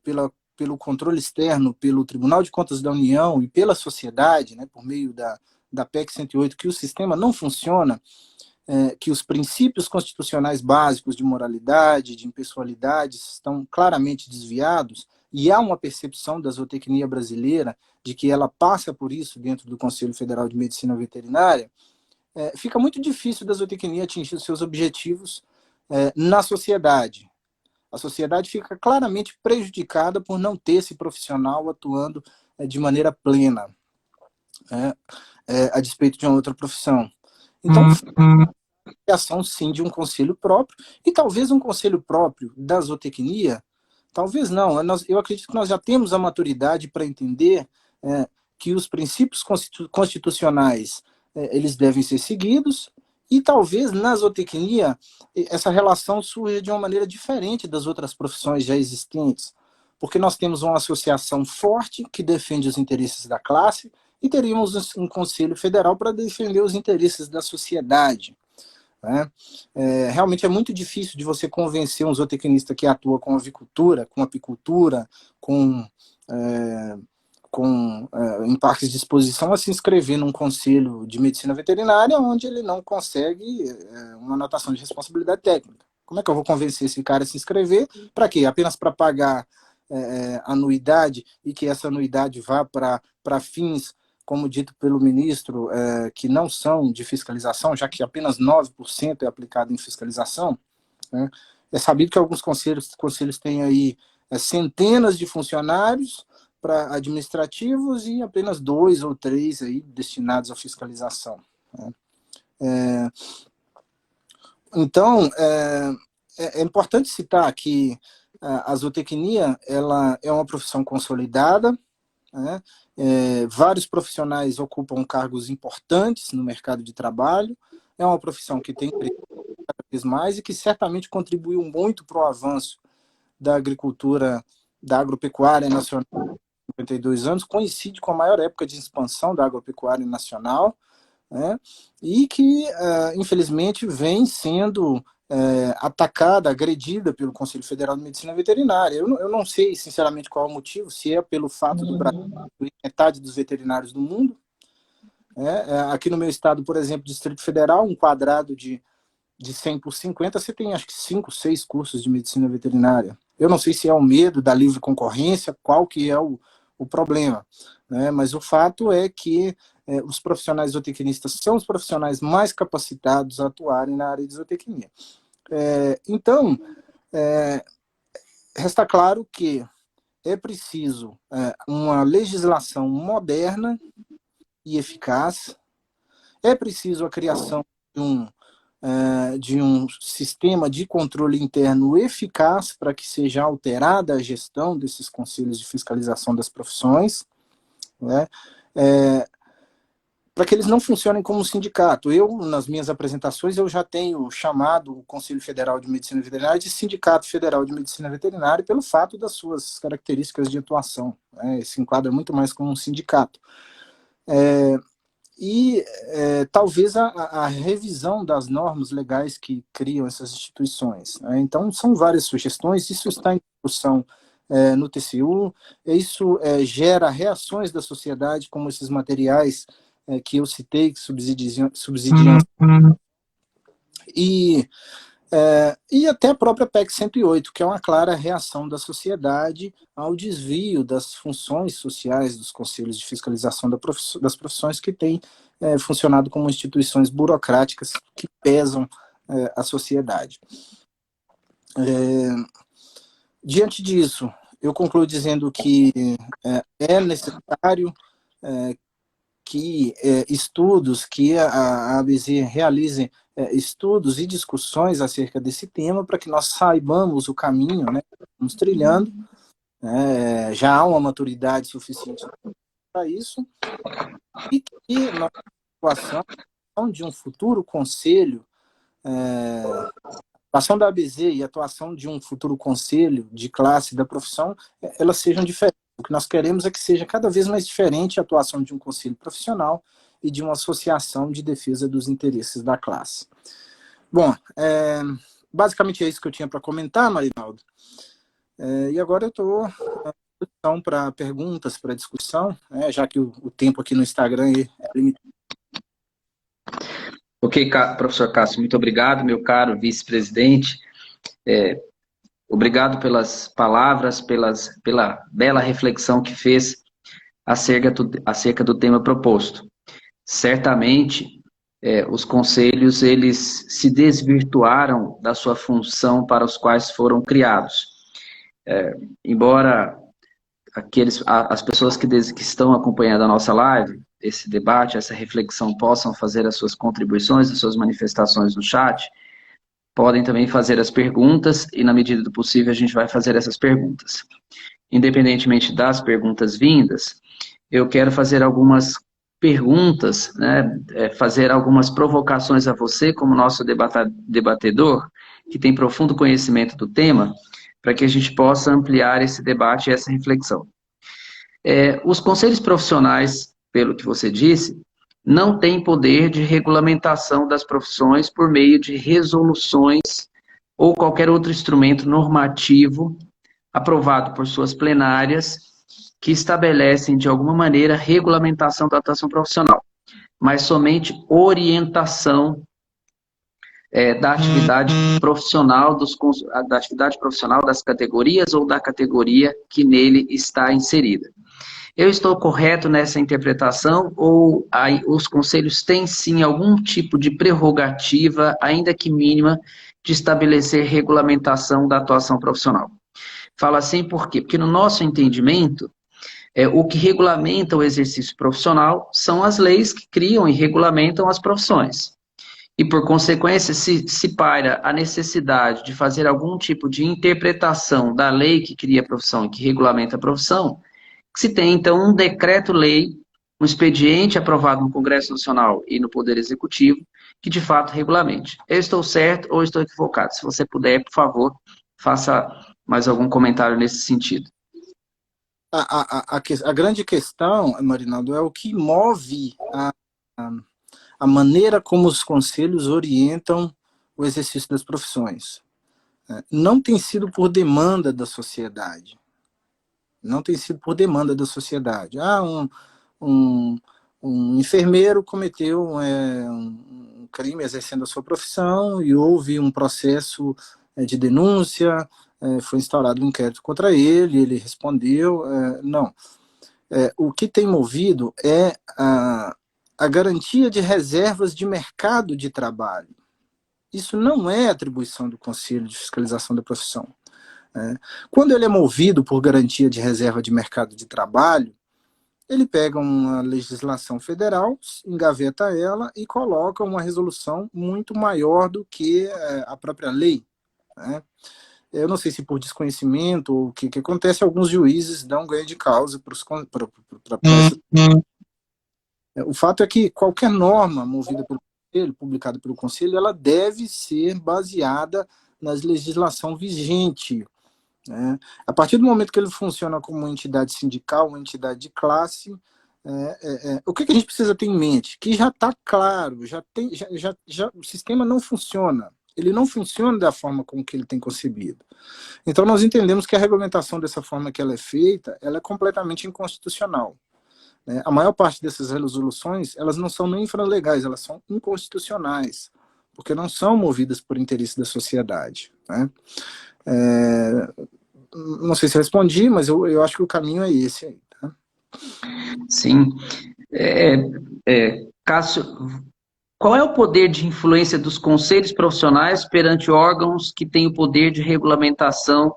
pelo controle externo, pelo Tribunal de Contas da União e pela sociedade, né, por meio da PEC 108, que o sistema não funciona, que os princípios constitucionais básicos de moralidade, de impessoalidade estão claramente desviados, e há uma percepção da zootecnia brasileira de que ela passa por isso dentro do Conselho Federal de Medicina Veterinária, fica muito difícil da zootecnia atingir os seus objetivos na sociedade. A sociedade fica claramente prejudicada por não ter esse profissional atuando de maneira plena, a despeito de uma outra profissão. Então, a criação, sim, de um conselho próprio, e talvez um conselho próprio da zootecnia, talvez não. Eu acredito que nós já temos a maturidade para entender que os princípios constitucionais eles devem ser seguidos, e talvez na zootecnia essa relação surja de uma maneira diferente das outras profissões já existentes, porque nós temos uma associação forte que defende os interesses da classe e teríamos um conselho federal para defender os interesses da sociedade. Realmente é muito difícil de você convencer um zootecnista que atua com avicultura, com apicultura, em parques de exposição, a se inscrever num conselho de medicina veterinária onde ele não consegue uma anotação de responsabilidade técnica. Como é que eu vou convencer esse cara a se inscrever? Para quê? Apenas para pagar anuidade e que essa anuidade vá para fins, como dito pelo ministro, que não são de fiscalização, já que apenas 9% é aplicado em fiscalização, né? É sabido que alguns conselhos têm aí centenas de funcionários para administrativos e apenas 2 ou 3 aí destinados à fiscalização. Então, é importante citar que a zootecnia ela é uma profissão consolidada, né? Vários profissionais ocupam cargos importantes no mercado de trabalho, é uma profissão que tem crescido cada vez mais e que certamente contribuiu muito para o avanço da agricultura, da agropecuária nacional. 52 anos, coincide com a maior época de expansão da agropecuária nacional, né? E que, infelizmente, vem sendo atacada, agredida pelo Conselho Federal de Medicina Veterinária. Eu não sei, sinceramente, qual é o motivo, se é pelo fato do Brasil ter metade dos veterinários do mundo. Aqui no meu estado, por exemplo, Distrito Federal, um quadrado de 100 por 50, você tem acho que 5, 6 cursos de medicina veterinária. Eu não sei se é o medo da livre concorrência, qual que é o problema, né? Mas o fato é que os profissionais zootecnistas são os profissionais mais capacitados a atuarem na área de zootecnia. Então, resta claro que é preciso uma legislação moderna e eficaz, é preciso a criação de um sistema de controle interno eficaz para que seja alterada a gestão desses conselhos de fiscalização das profissões, né? Para que eles não funcionem como um sindicato. Eu, nas minhas apresentações, eu já tenho chamado o Conselho Federal de Medicina Veterinária de Sindicato Federal de Medicina Veterinária pelo fato das suas características de atuação, né? Se enquadra muito mais como um sindicato. Talvez a revisão das normas legais que criam essas instituições, né? Então, são várias sugestões, isso está em discussão no TCU, isso gera reações da sociedade, como esses materiais que eu citei, que subsidiam e até a própria PEC 108, que é uma clara reação da sociedade ao desvio das funções sociais dos conselhos de fiscalização das profissões que têm funcionado como instituições burocráticas que pesam a sociedade. Diante disso, eu concluo dizendo que é necessário que estudos, que a ABZ realize estudos e discussões acerca desse tema para que nós saibamos o caminho, né, que estamos trilhando. Já há uma maturidade suficiente para isso, e que na situação de um futuro conselho, a atuação da ABZ e a atuação de um futuro conselho de classe da profissão, elas sejam diferentes. O que nós queremos é que seja cada vez mais diferente a atuação de um conselho profissional e de uma associação de defesa dos interesses da classe. Bom, basicamente é isso que eu tinha para comentar, Marinaldo. E agora eu estou à disposição para perguntas, para discussão, já que o tempo aqui no Instagram é limitado. Ok, professor Cássio, muito obrigado, meu caro vice-presidente. Obrigado pelas palavras, pela bela reflexão que fez acerca do tema proposto. Certamente, os conselhos, eles se desvirtuaram da sua função para os quais foram criados. Embora as pessoas que estão acompanhando a nossa live, esse debate, essa reflexão, possam fazer as suas contribuições, as suas manifestações no chat, podem também fazer as perguntas e, na medida do possível, a gente vai fazer essas perguntas. Independentemente das perguntas vindas, eu quero fazer algumas perguntas, né, fazer algumas provocações a você, como nosso debatedor, que tem profundo conhecimento do tema, para que a gente possa ampliar esse debate e essa reflexão. Os conselhos profissionais, pelo que você disse, não têm poder de regulamentação das profissões por meio de resoluções ou qualquer outro instrumento normativo aprovado por suas plenárias que estabelecem, de alguma maneira, regulamentação da atuação profissional, mas somente orientação da atividade profissional das categorias ou da categoria que nele está inserida. Eu estou correto nessa interpretação ou os conselhos têm sim algum tipo de prerrogativa, ainda que mínima, de estabelecer regulamentação da atuação profissional? Falo assim por quê? Porque no nosso entendimento, o que regulamenta o exercício profissional são as leis que criam e regulamentam as profissões. E, por consequência, se paira a necessidade de fazer algum tipo de interpretação da lei que cria a profissão e que regulamenta a profissão, que se tem, então, um decreto-lei, um expediente aprovado no Congresso Nacional e no Poder Executivo, que, de fato, regulamente. Eu estou certo ou estou equivocado? Se você puder, por favor, faça mais algum comentário nesse sentido. A grande questão, Marinaldo, é o que move a maneira como os conselhos orientam o exercício das profissões. Não tem sido por demanda da sociedade. Não tem sido por demanda da sociedade. Um, um enfermeiro cometeu um crime exercendo a sua profissão e houve um processo de denúncia, foi instaurado um inquérito contra ele, ele respondeu. Não. O que tem movido é a garantia de reservas de mercado de trabalho. Isso não é atribuição do Conselho de Fiscalização da Profissão. Quando ele é movido por garantia de reserva de mercado de trabalho, ele pega uma legislação federal, engaveta ela e coloca uma resolução muito maior do que a própria lei. Eu não sei se por desconhecimento ou o que acontece, alguns juízes dão ganho de causa para o fato é que qualquer norma movida pelo Conselho, publicada pelo Conselho, ela deve ser baseada na legislação vigente. A partir do momento que ele funciona como uma entidade sindical, uma entidade de classe, o que a gente precisa ter em mente? Que já está claro, o sistema não funciona. Ele não funciona da forma como que ele tem concebido. Então, nós entendemos que a regulamentação dessa forma que ela é feita, ela é completamente inconstitucional. A maior parte dessas resoluções, elas não são nem infralegais, elas são inconstitucionais, porque não são movidas por interesse da sociedade. Não sei se respondi, mas eu acho que o caminho é esse aí. Tá? Sim. Cássio, qual é o poder de influência dos conselhos profissionais perante órgãos que têm o poder de regulamentação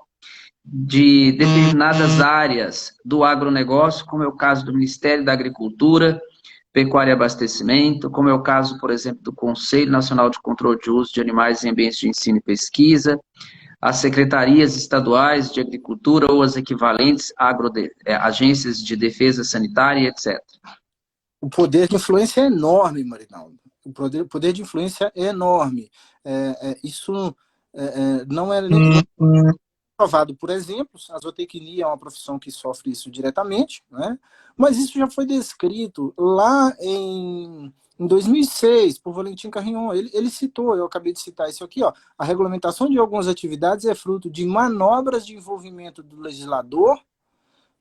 de determinadas áreas do agronegócio, como é o caso do Ministério da Agricultura, Pecuária e Abastecimento, como é o caso, por exemplo, do Conselho Nacional de Controle de Uso de Animais em Ambientes de Ensino e Pesquisa, as secretarias estaduais de agricultura ou as equivalentes agências de defesa sanitária, etc. O poder de influência é enorme, Marinaldo. O poder de influência é enorme. Isso não é nem provado por exemplos. A zootecnia é uma profissão que sofre isso diretamente, mas isso já foi descrito lá em 2006 por Valentim Carrion. Ele citou, eu acabei de citar isso aqui, a regulamentação de algumas atividades é fruto de manobras de envolvimento do legislador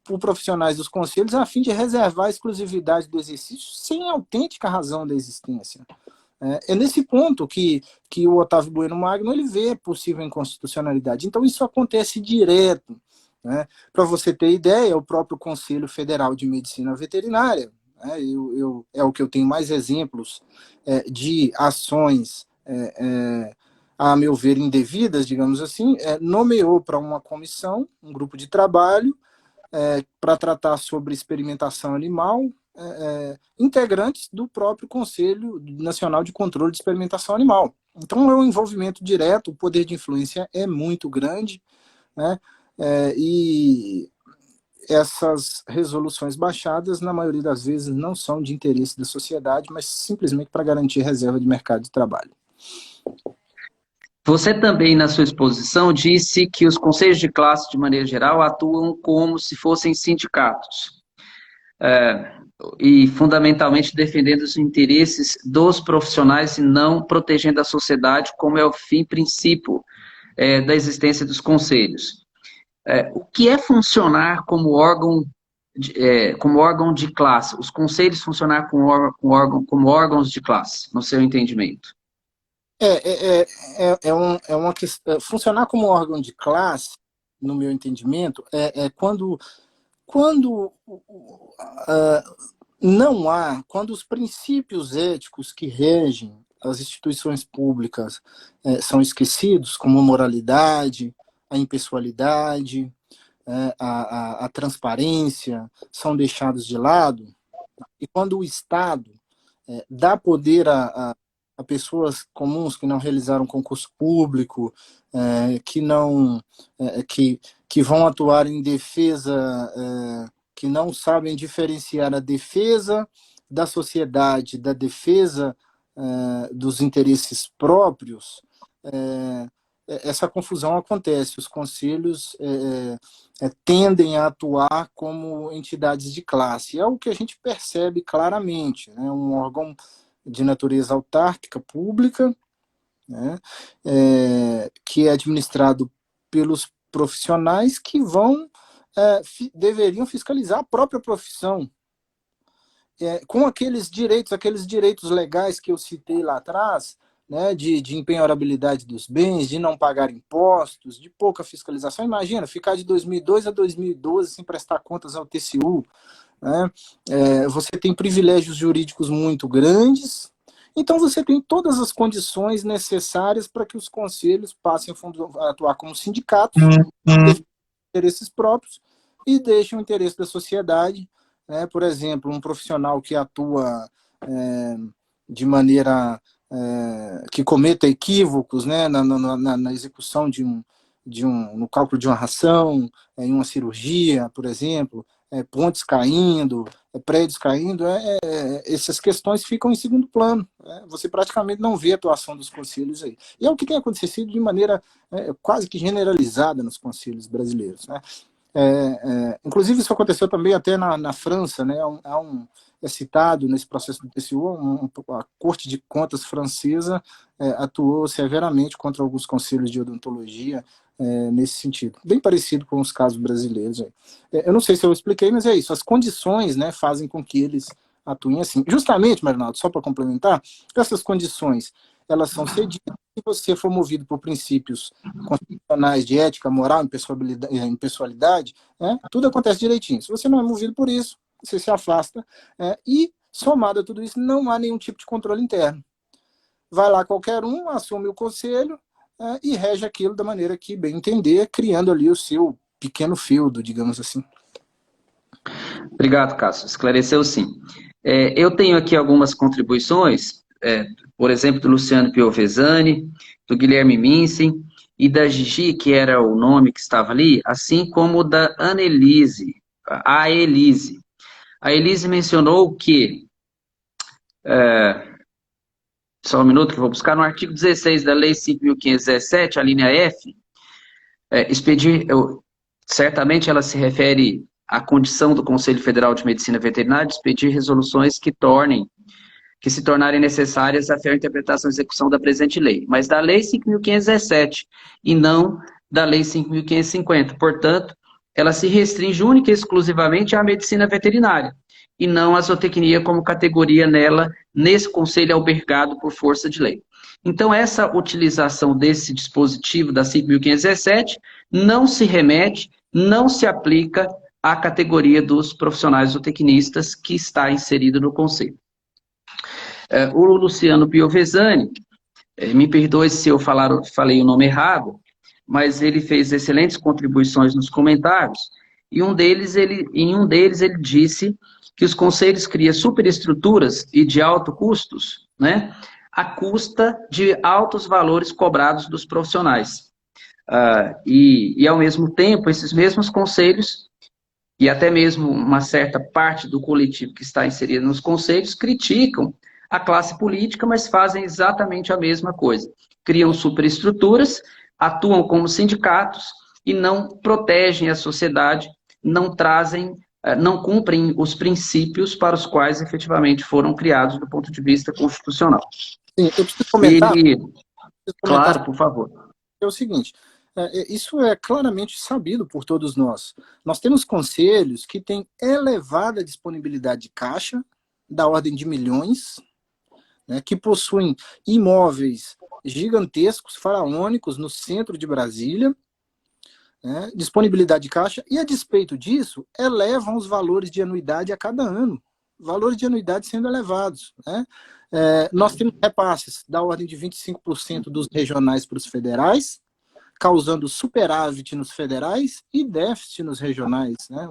por profissionais dos conselhos a fim de reservar a exclusividade do exercício sem autêntica razão da existência. É nesse ponto que o Otávio Bueno Magno ele vê possível inconstitucionalidade. Então, isso acontece direto. Para você ter ideia, o próprio Conselho Federal de Medicina Veterinária, é o que eu tenho mais exemplos de ações, a meu ver, indevidas, digamos assim, nomeou para uma comissão, um grupo de trabalho, para tratar sobre experimentação animal, integrantes do próprio Conselho Nacional de Controle de Experimentação Animal. Então, é um envolvimento direto, o poder de influência é muito grande, e essas resoluções baixadas, na maioria das vezes, não são de interesse da sociedade, mas simplesmente para garantir reserva de mercado de trabalho. Você também, na sua exposição, disse que os conselhos de classe, de maneira geral, atuam como se fossem sindicatos. E fundamentalmente defendendo os interesses dos profissionais e não protegendo a sociedade, como é o fim princípio da existência dos conselhos. O que é funcionar como órgão de classe? Os conselhos funcionar como órgãos de classe, no seu entendimento? Uma questão, funcionar como órgão de classe, no meu entendimento, quando quando os princípios éticos que regem as instituições públicas são esquecidos, como a moralidade, a impessoalidade, a transparência, são deixados de lado, e quando o Estado dá poder a pessoas comuns que não realizaram concurso público, que vão atuar em defesa, que não sabem diferenciar a defesa da sociedade, da defesa dos interesses próprios, essa confusão acontece. Os conselhos tendem a atuar como entidades de classe. É o que a gente percebe claramente, um órgão de natureza autárquica pública, né, que é administrado pelos profissionais que deveriam fiscalizar a própria profissão, com aqueles direitos legais que eu citei lá atrás, né, de empenhorabilidade dos bens, de não pagar impostos, de pouca fiscalização. Imagina, ficar de 2002 a 2012 sem prestar contas ao TCU, né? Você tem privilégios jurídicos muito grandes, então você tem todas as condições necessárias para que os conselhos passem a atuar como sindicatos, interesses próprios e deixem o interesse da sociedade, né? Por exemplo, um profissional que atua de maneira que cometa equívocos, né, na execução no cálculo de uma ração, em uma cirurgia, por exemplo, pontes caindo, prédios caindo, essas questões ficam em segundo plano, né? Você praticamente não vê a atuação dos conselhos aí. E é o que tem acontecido de maneira quase que generalizada nos conselhos brasileiros, né? Inclusive isso aconteceu também até na França, né? É citado nesse processo do TCU, a Corte de Contas francesa atuou severamente contra alguns conselhos de odontologia nesse sentido. Bem parecido com os casos brasileiros. Eu não sei se eu expliquei, mas é isso. As condições, né, fazem com que eles atuem assim. Justamente, Marinaldo, só para complementar, essas condições, elas são cedidas se você for movido por princípios constitucionais de ética, moral, impessoalidade, né, tudo acontece direitinho. Se você não é movido por isso, você se afasta, e, somado a tudo isso, não há nenhum tipo de controle interno. Vai lá qualquer um, assume o conselho e rege aquilo da maneira que bem entender, criando ali o seu pequeno feudo, digamos assim. Obrigado, Cássio. Esclareceu sim. Eu tenho aqui algumas contribuições, por exemplo, do Luciano Piovesani, do Guilherme Minsen e da Gigi, que era o nome que estava ali, assim como da Annelise, a Elise. A Elise mencionou que, só um minuto que eu vou buscar, no artigo 16 da Lei 5.517, a linha F, certamente ela se refere à condição do Conselho Federal de Medicina Veterinária de expedir resoluções que se tornarem necessárias a fé, interpretação e execução da presente lei, mas da Lei 5.517 e não da Lei 5.550. Portanto, ela se restringe única e exclusivamente à medicina veterinária, e não à zootecnia como categoria nesse conselho albergado por força de lei. Então, essa utilização desse dispositivo da 5.517 não se remete, não se aplica à categoria dos profissionais zootecnistas que está inserido no conselho. O Luciano Piovesani, me perdoe se eu falei o nome errado, mas ele fez excelentes contribuições nos comentários, e em um deles ele disse que os conselhos criam superestruturas e de alto custos, né, à custa de altos valores cobrados dos profissionais. E, ao mesmo tempo, esses mesmos conselhos, e até mesmo uma certa parte do coletivo que está inserido nos conselhos, criticam a classe política, mas fazem exatamente a mesma coisa. Criam superestruturas, atuam como sindicatos e não protegem a sociedade, não cumprem os princípios para os quais efetivamente foram criados do ponto de vista constitucional. Sim, eu preciso comentar. Claro, por favor. É o seguinte, isso é claramente sabido por todos nós. Nós temos conselhos que têm elevada disponibilidade de caixa, da ordem de milhões, né, que possuem imóveis gigantescos, faraônicos, no centro de Brasília, né, disponibilidade de caixa, e a despeito disso, elevam os valores de anuidade a cada ano, valores de anuidade sendo elevados, né? Nós temos repasses da ordem de 25% dos regionais para os federais, causando superávit nos federais e déficit nos regionais, né?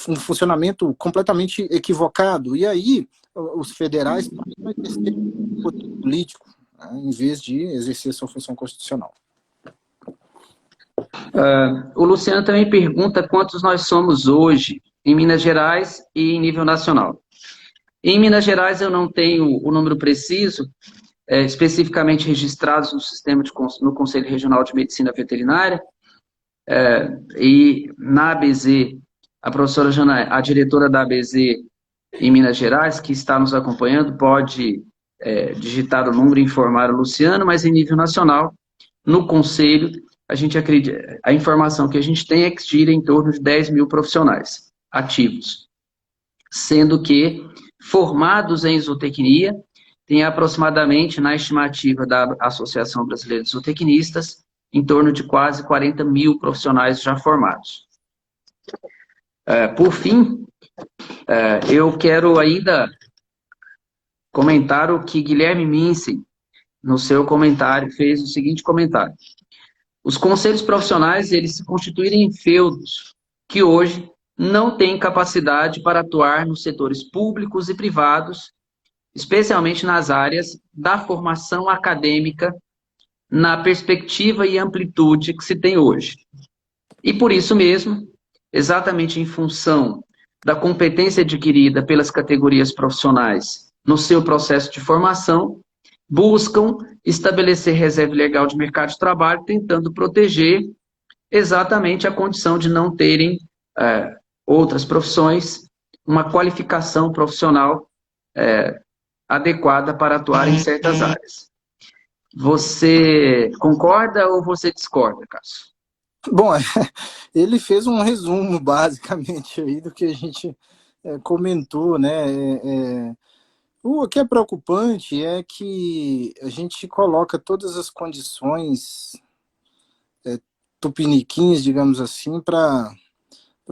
Um funcionamento completamente equivocado. E aí, os federais podem exercer poder político, né, em vez de exercer sua função constitucional. O Luciano também pergunta quantos nós somos hoje em Minas Gerais e em nível nacional. Em Minas Gerais eu não tenho o número preciso, especificamente registrados no sistema no Conselho Regional de Medicina Veterinária, e na ABZ, a professora Jana, a diretora da ABZ, em Minas Gerais, que está nos acompanhando, pode digitar o número e informar o Luciano, mas em nível nacional, no Conselho, a gente acredita, a informação que a gente tem é que gira em torno de 10 mil profissionais ativos, sendo que formados em zootecnia, tem aproximadamente, na estimativa da Associação Brasileira de Zootecnistas, em torno de quase 40 mil profissionais já formados. Por fim, eu quero ainda comentar o que Guilherme Minsen, no seu comentário, fez o seguinte comentário. Os conselhos profissionais, eles se constituírem em feudos, que hoje não têm capacidade para atuar nos setores públicos e privados, especialmente nas áreas da formação acadêmica, na perspectiva e amplitude que se tem hoje. E por isso mesmo, exatamente em função da competência adquirida pelas categorias profissionais no seu processo de formação, buscam estabelecer reserva legal de mercado de trabalho, tentando proteger exatamente a condição de não terem outras profissões, uma qualificação profissional adequada para atuar em certas áreas. Você concorda ou você discorda, Cássio? Bom, ele fez um resumo, basicamente, aí do que a gente comentou, né? O que é preocupante é que a gente coloca todas as condições tupiniquins, digamos assim, para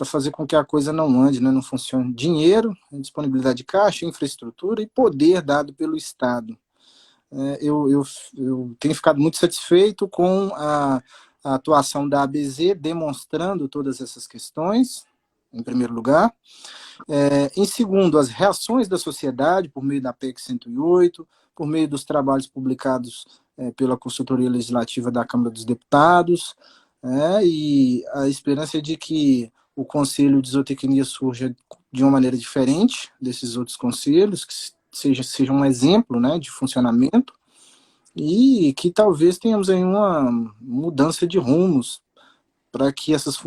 fazer com que a coisa não ande, né? Não funcione. Dinheiro, disponibilidade de caixa, infraestrutura e poder dado pelo Estado. Eu tenho ficado muito satisfeito com a atuação da ABZ, demonstrando todas essas questões, em primeiro lugar. Em segundo, as reações da sociedade, por meio da PEC 108, por meio dos trabalhos publicados pela Consultoria Legislativa da Câmara dos Deputados, e a esperança de que o Conselho de Zootecnia surja de uma maneira diferente desses outros conselhos, que seja um exemplo, né, de funcionamento, e que talvez tenhamos aí uma mudança de rumos para que essas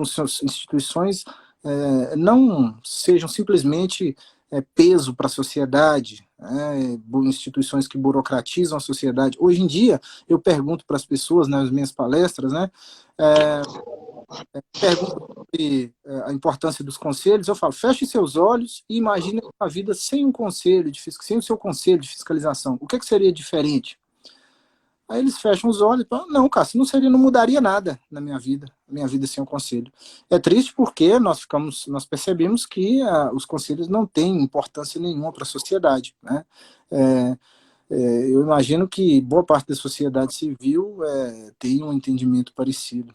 instituições não sejam simplesmente peso para a sociedade, instituições que burocratizam a sociedade. Hoje em dia, eu pergunto para as pessoas nas minhas palestras, né, pergunto sobre a importância dos conselhos, eu falo, feche seus olhos e imagine uma vida sem um conselho, sem o seu conselho de fiscalização. O que seria diferente? Aí eles fecham os olhos e falam, não, Cássio, não mudaria nada na minha vida sem o conselho. É triste porque nós percebemos que os conselhos não têm importância nenhuma para a sociedade, né? Eu imagino que boa parte da sociedade civil tem um entendimento parecido.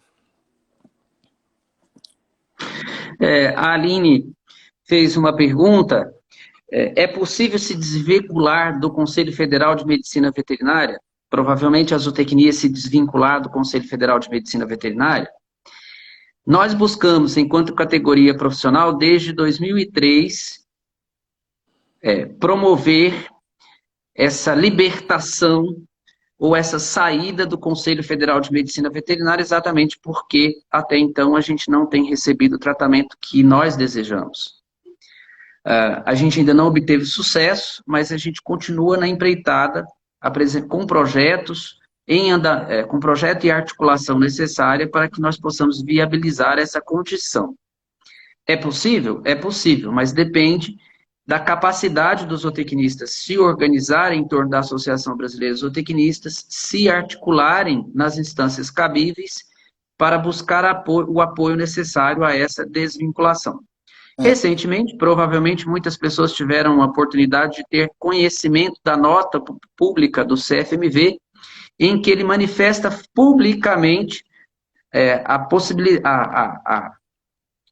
A Aline fez uma pergunta, é possível se desvincular do Conselho Federal de Medicina Veterinária? Provavelmente a zootecnia se desvincular do Conselho Federal de Medicina Veterinária. Nós buscamos, enquanto categoria profissional, desde 2003, promover essa libertação ou essa saída do Conselho Federal de Medicina Veterinária, exatamente porque até então a gente não tem recebido o tratamento que nós desejamos. A gente ainda não obteve sucesso, mas a gente continua na empreitada, com projetos, com projeto e articulação necessária para que nós possamos viabilizar essa condição. É possível? É possível, mas depende da capacidade dos zootecnistas se organizarem em torno da Associação Brasileira de Zootecnistas, se articularem nas instâncias cabíveis para buscar o apoio necessário a essa desvinculação. Recentemente, provavelmente, muitas pessoas tiveram a oportunidade de ter conhecimento da nota pública do CFMV, em que ele manifesta publicamente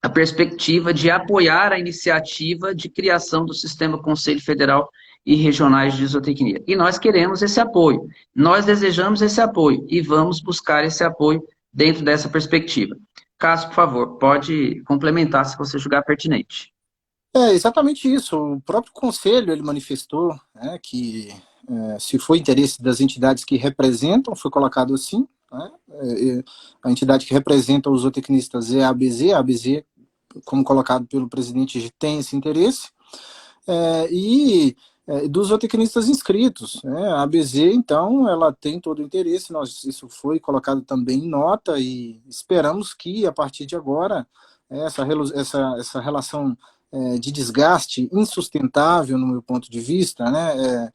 a perspectiva de apoiar a iniciativa de criação do Sistema Conselho Federal e Regionais de Zootecnia. E nós queremos esse apoio, nós desejamos esse apoio e vamos buscar esse apoio dentro dessa perspectiva. Cássio, por favor, pode complementar se você julgar pertinente. Exatamente isso. O próprio Conselho ele manifestou que, se for interesse das entidades que representam, foi colocado assim, né, a entidade que representa os zootecnistas é a ABZ, como colocado pelo presidente, tem esse interesse. e dos zootecnistas inscritos, né? A ABZ, então, ela tem todo o interesse, isso foi colocado também em nota e esperamos que, a partir de agora, essa relação de desgaste insustentável, no meu ponto de vista, né?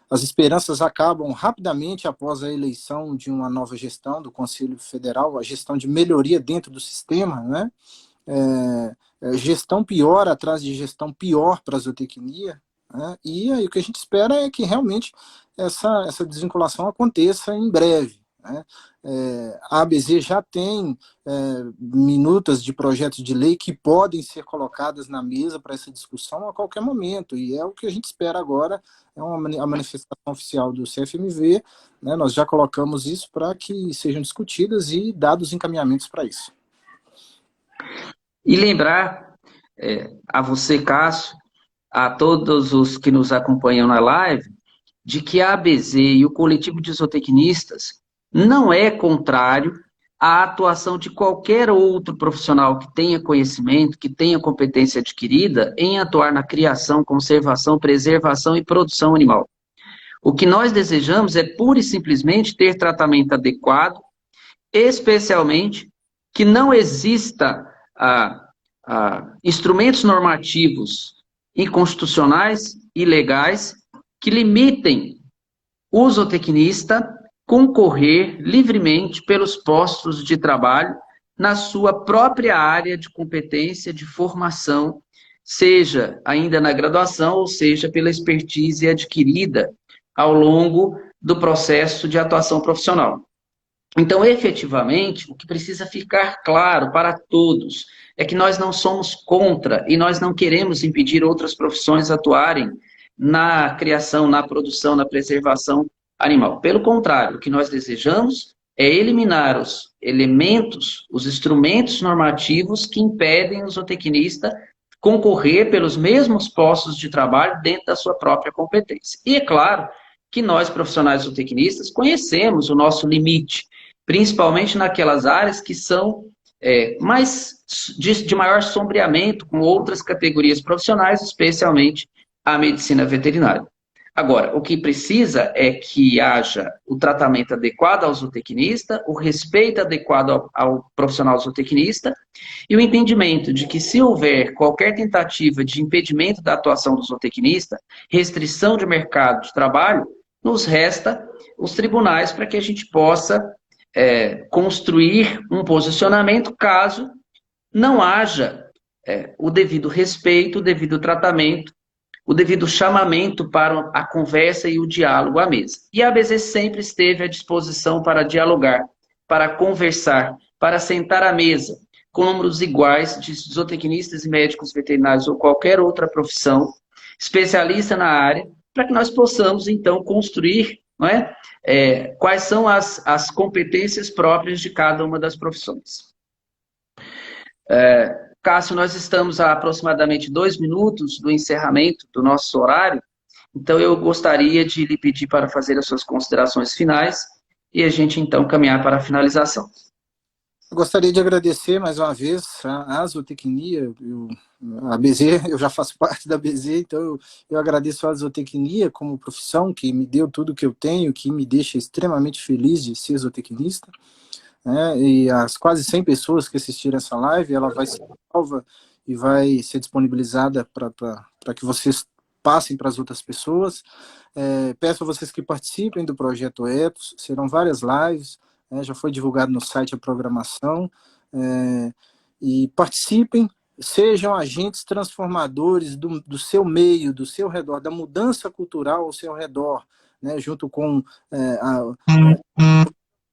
As esperanças acabam rapidamente após a eleição de uma nova gestão do Conselho Federal, a gestão de melhoria dentro do sistema, né? Gestão pior atrás de gestão pior para a zootecnia, né? E aí o que a gente espera é que realmente essa desvinculação aconteça em breve, né? A ABZ já tem minutas de projetos de lei que podem ser colocadas na mesa para essa discussão a qualquer momento, e é o que a gente espera agora, a manifestação oficial do CFMV, né? Nós já colocamos isso para que sejam discutidas e dados encaminhamentos para isso. E lembrar a você, Cássio, a todos os que nos acompanham na live, de que a ABZ e o coletivo de zootecnistas não é contrário à atuação de qualquer outro profissional que tenha conhecimento, que tenha competência adquirida em atuar na criação, conservação, preservação e produção animal. O que nós desejamos é pura e simplesmente ter tratamento adequado, especialmente que não exista instrumentos normativos inconstitucionais e legais que limitem o zootecnista concorrer livremente pelos postos de trabalho na sua própria área de competência, de formação, seja ainda na graduação, ou seja pela expertise adquirida ao longo do processo de atuação profissional. Então, efetivamente, o que precisa ficar claro para todos é que nós não somos contra e nós não queremos impedir outras profissões atuarem na criação, na produção, na preservação animal. Pelo contrário, o que nós desejamos é eliminar os elementos, os instrumentos normativos que impedem o zootecnista concorrer pelos mesmos postos de trabalho dentro da sua própria competência. E é claro que nós, profissionais zootecnistas, conhecemos o nosso limite, principalmente naquelas áreas que são de maior sombreamento com outras categorias profissionais, especialmente a medicina veterinária. Agora, o que precisa é que haja o tratamento adequado ao zootecnista, o respeito adequado ao profissional zootecnista e o entendimento de que se houver qualquer tentativa de impedimento da atuação do zootecnista, restrição de mercado de trabalho, nos resta os tribunais para que a gente possa construir um posicionamento caso não haja o devido respeito, o devido tratamento, o devido chamamento para a conversa e o diálogo à mesa. E a ABZ sempre esteve à disposição para dialogar, para conversar, para sentar à mesa, com números iguais de zootecnistas e médicos veterinários ou qualquer outra profissão, especialista na área, para que nós possamos, então, construir, não é? Quais são as competências próprias de cada uma das profissões. Cássio, nós estamos a aproximadamente 2 minutos do encerramento do nosso horário, então eu gostaria de lhe pedir para fazer as suas considerações finais e a gente então caminhar para a finalização. Eu gostaria de agradecer mais uma vez a zootecnia, a BZ, eu já faço parte da BZ, então eu agradeço a zootecnia como profissão, que me deu tudo que eu tenho, que me deixa extremamente feliz de ser zootecnista, né? E as quase 100 pessoas que assistiram essa live, ela vai ser salva e vai ser disponibilizada para que vocês passem para as outras pessoas. Peço a vocês que participem do Projeto Ethos, serão várias lives, já foi divulgado no site a programação, e participem, sejam agentes transformadores do seu meio, do seu redor, da mudança cultural ao seu redor, né, junto com a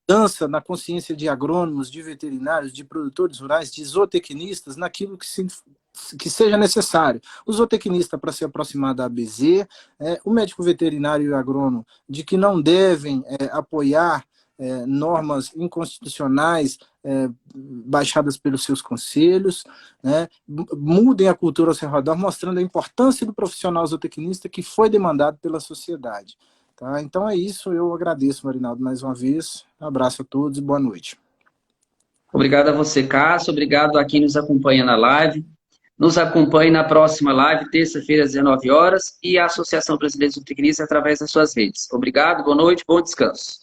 mudança na consciência de agrônomos, de veterinários, de produtores rurais, de zootecnistas, naquilo que seja necessário. O zootecnista para se aproximar da ABZ, o médico veterinário e o agrônomo de que não devem apoiar normas inconstitucionais baixadas pelos seus conselhos, né? Mudem a cultura ao seu redor, mostrando a importância do profissional zootecnista que foi demandado pela sociedade. Tá? Então é isso, eu agradeço, Marinaldo, mais uma vez. Um abraço a todos e boa noite. Obrigado a você, Cássio, obrigado a quem nos acompanha na live. Nos acompanhe na próxima live, terça-feira, às 19 horas, e a Associação Brasileira de Zootecnia através das suas redes. Obrigado, boa noite, bom descanso.